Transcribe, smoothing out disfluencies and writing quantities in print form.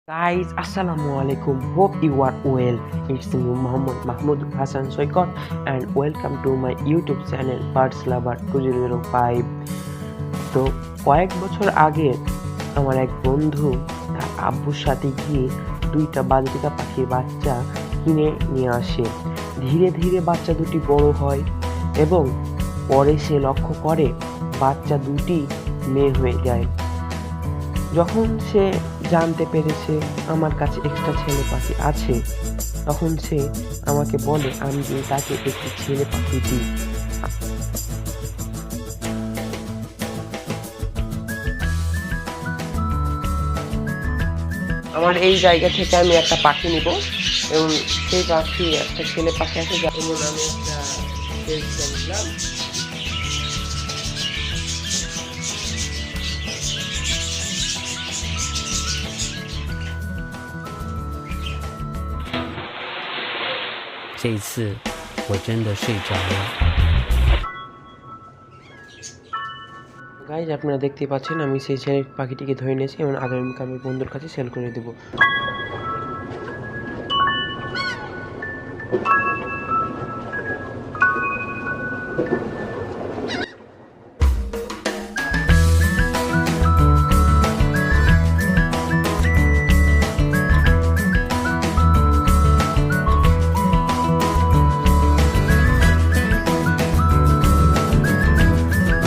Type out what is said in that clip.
Guys, Assalamualaikum. Hope you are well. It's me, Muhammad Mahmud Hassan Soikot, and welcome to my YouTube channel Birds Lover 2005. তো কয়েক বছর আগে আমার এক বন্ধু তার আব্বুর সাথে গিয়ে দুইটা বাজরিকা পাখির বাচ্চা কিনে নিয়ে আসে। ধীরে ধীরে বাচ্চা দুটি বড় হয় এবং পরে সে লক্ষ্য করে বাচ্চা দুটি মেয়ে হয়ে যায়। যখন সে জানতে পেরেছে আমার কাছে একটা ছেলে পাখি আছে, তখন সে আমাকে বলে আমি যে তাকে একটি ছেলে পাখি দিই। আমার এই জায়গা থেকে আমি একটা পাখি নিব এবং সেই পাখি একটা ছেলে পাখি আছে, যেমন আমি একটা নিলাম।这一次我真的睡着了。গাইজ, আপনারা দেখতে পাচ্ছেন আমি সেই ছেলে পাখিটিকে ধরে নিয়েছি এবং আগামীকাল আমি বন্ধুর কাছে সেল করে দেবো।